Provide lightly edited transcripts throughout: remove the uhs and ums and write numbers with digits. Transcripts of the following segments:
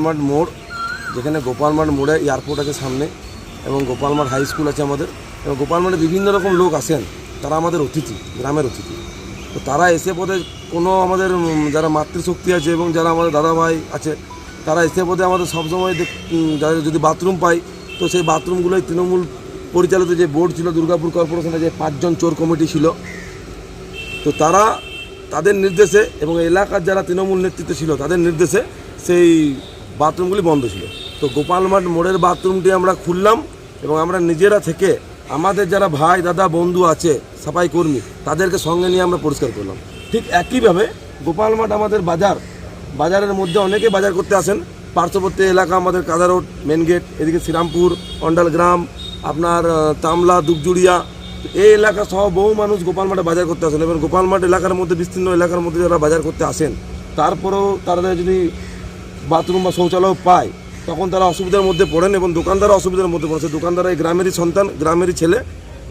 গোপালমাঠ মোড়, যেখানে গোপালমাঠ মোড়ে এয়ারপোর্ট আছে সামনে এবং গোপালমাঠ হাই স্কুল আছে আমাদের, এবং গোপালমাঠে বিভিন্ন রকম লোক আসেন, তারা আমাদের অতিথি, গ্রামের অতিথি। তো তারা এসে পদে কোনো আমাদের যারা মাতৃশক্তি আছে এবং যারা আমাদের দাদা ভাই আছে, তারা এসে পদে আমাদের সবসময় যাদের যদি বাথরুম পাই, তো সেই বাথরুমগুলোই তৃণমূল পরিচালিত যে বোর্ড ছিল দুর্গাপুর কর্পোরেশনে, যে 5 জন চোর কমিটি ছিল, তো তারা তাদের নির্দেশে এবং এলাকার যারা তৃণমূল নেতৃত্ব ছিল তাদের নির্দেশে সেই বাথরুমগুলি বন্ধ ছিল। তো গোপালমাঠ মোড়ের বাথরুমটি আমরা খুললাম এবং আমরা নিজেরা থেকে আমাদের যারা ভাই দাদা বন্ধু আছে সাফাই কর্মী, তাদেরকে সঙ্গে নিয়ে আমরা পরিষ্কার করলাম। ঠিক একইভাবে গোপালমাঠ আমাদের বাজারের মধ্যে অনেকে বাজার করতে আসেন। পার্শ্ববর্তী এলাকা আমাদের কাদা রোড, মেন গেট, এদিকে শ্রীরামপুর, অন্ডাল গ্রাম, আপনার তামলা, দুবজুড়িয়া, এই এলাকা সহ বহু মানুষ গোপালমাঠে বাজার করতে আসেন। এবং গোপালমাঠ এলাকার মধ্যে বিস্তীর্ণ এলাকার মধ্যে যারা বাজার করতে আসেন, তারপরেও তারা যদি বাথরুম বা শৌচালয় পায়, তখন তারা অসুবিধার মধ্যে পড়েন এবং দোকানদাররা অসুবিধার মধ্যে পড়েছে। দোকানদাররা এই গ্রামেরই সন্তান, গ্রামেরই ছেলে।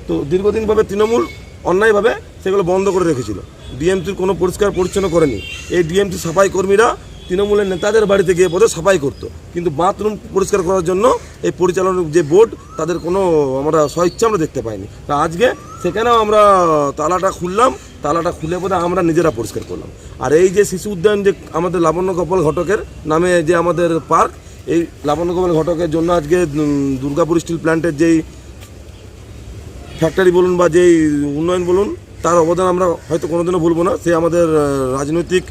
তো দীর্ঘদিনভাবে তৃণমূল অন্যায়ভাবে সেগুলো বন্ধ করে রেখেছিল, ডিএমসির কোনো পরিষ্কার পরিচ্ছন্ন করেনি। এই ডিএমসি সাফাই কর্মীরা তৃণমূলের নেতাদের বাড়িতে গিয়ে পদে সাফাই করতো, কিন্তু বাথরুম পরিষ্কার করার জন্য এই পরিচালনা যে বোর্ড, তাদের কোনো আমরা স্বইচ্ছা আমরা দেখতে পাইনি। তা আজকে সেখানেও আমরা তালাটা খুলে পরে আমরা নিজেরা পরিষ্কার করলাম। আর এই যে শিশু উদ্যান, যে আমাদের লাবণ্য গোপাল ঘটকের নামে যে আমাদের পার্ক, এই লাবণ্য গোপাল ঘটকের জন্য আজকে দুর্গাপুর স্টিল প্ল্যান্টের যেই ফ্যাক্টরি বলুন বা যেই উন্নয়ন বলুন, তার অবদান আমরা হয়তো কোনোদিনও ভুলব না। সে আমাদের রাজনৈতিক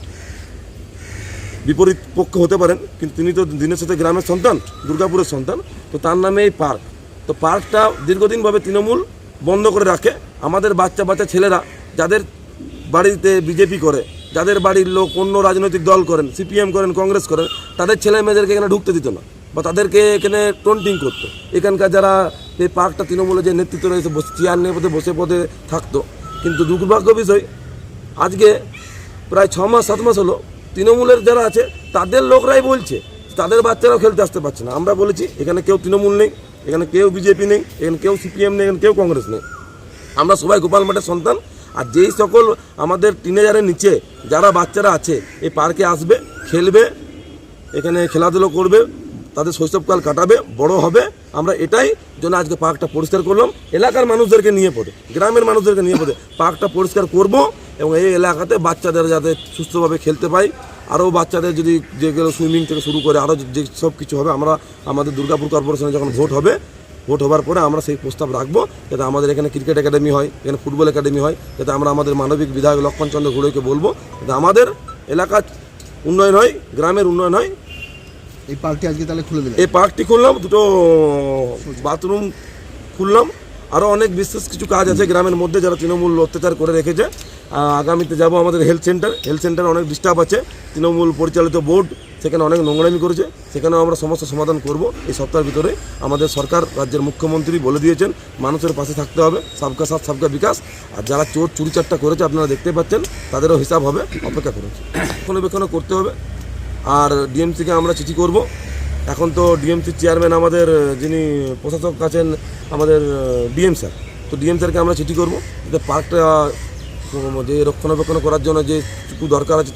বিপরীত পক্ষ হতে পারেন, কিন্তু তিনি তো দিনের সাথে গ্রামের সন্তান, দুর্গাপুরের সন্তান। তো তার নামে এই পার্ক, তো পার্কটা দীর্ঘদিনভাবে তৃণমূল বন্ধ করে রাখে। আমাদের বাচ্চা ছেলেরা যাদের বাড়িতে বিজেপি করে, যাদের বাড়ির লোক অন্য রাজনৈতিক দল করেন, সিপিএম করেন, কংগ্রেস করেন, তাদের ছেলে মেয়েদেরকে এখানে ঢুকতে দিত না বা তাদেরকে এখানে টন্টিং করতো। এখানকার যারা এই পার্কটা তৃণমূলের যে নেতৃত্ব রয়েছে, চেয়ার নিয়ে বসে পদে থাকতো। কিন্তু দুর্ভাগ্য বিষয়, আজকে প্রায় 6 মাস 7 মাস হলো তৃণমূলের যারা আছে তাদের লোকরাই বলছে তাদের বাচ্চারাও খেলতে আসতে পারছে না। আমরা বলেছি এখানে কেউ তৃণমূল নেই, এখানে কেউ বিজেপি নেই, এখানে কেউ সিপিএম নেই, এখানে কেউ কংগ্রেস নেই। আমরা সবাই গোপালমাঠের সন্তান। আর যেই সকল আমাদের টিনেজারের নিচে যারা বাচ্চারা আছে, এই পার্কে আসবে, খেলবে, এখানে খেলাধুলো করবে, তাদের শৈশবকাল কাটাবে, বড় হবে, আমরা এটাই জন্য আজকে পার্কটা পরিষ্কার করলাম। এলাকার মানুষদেরকে নিয়ে পড়ে, গ্রামের মানুষদেরকে নিয়ে পড়ে পার্কটা পরিষ্কার করব এবং এই এলাকাতে বাচ্চাদের যাতে সুস্থভাবে খেলতে পাই, আরও বাচ্চাদের যদি যেগুলো সুইমিং থেকে শুরু করে আরও যে সব কিছু হবে, আমরা আমাদের দুর্গাপুর কর্পোরেশনে যখন ভোট হবার পরে আমরা সেই প্রস্তাব রাখবো, যাতে আমাদের এখানে ক্রিকেট একাডেমি হয়, এখানে ফুটবল একাডেমি হয়, যাতে আমরা আমাদের মানবিক বিধায়ক লক্ষণচন্দ্র ঘুড়েকে বলবো যাতে আমাদের এলাকার উন্নয়ন হয়, গ্রামের উন্নয়ন হয়। এই পার্কটি আজকে তাহলে খুলে দিলেন? এই পার্কটি খুললাম, 2টো বাথরুম খুললাম, আরও অনেক বিশেষ কিছু কাজ আছে গ্রামের মধ্যে যারা তৃণমূল অত্যাচার করে রেখেছে। আগামীতে যাব আমাদের হেলথ সেন্টারে অনেক ডিস্টার্ব আছে, তৃণমূল পরিচালিত বোর্ড সেখানে অনেক নোংরামি করেছে, সেখানেও আমরা সমস্যার সমাধান করব এই সপ্তাহের ভিতরে। আমাদের সরকার, রাজ্যের মুখ্যমন্ত্রী বলে দিয়েছেন মানুষের পাশে থাকতে হবে, সবকা সাথ সবকা বিকাশ। আর যারা চুরি চারটা করেছে আপনারা দেখতে পাচ্ছেন, তাদেরও হিসাব হবে, অপেক্ষা করেছে, রক্ষণাবেক্ষণও করতে হবে। আর ডিএমসিকে আমরা চিঠি করব। এখন তো ডিএমসির চেয়ারম্যান আমাদের যিনি প্রশাসক আছেন আমাদের ডিএম স্যার, তো ডিএম স্যারকে আমরা চিঠি করবো যাতে পার্কটা যে রক্ষণাবেক্ষণ করার জন্য যেটুকু দরকার আছে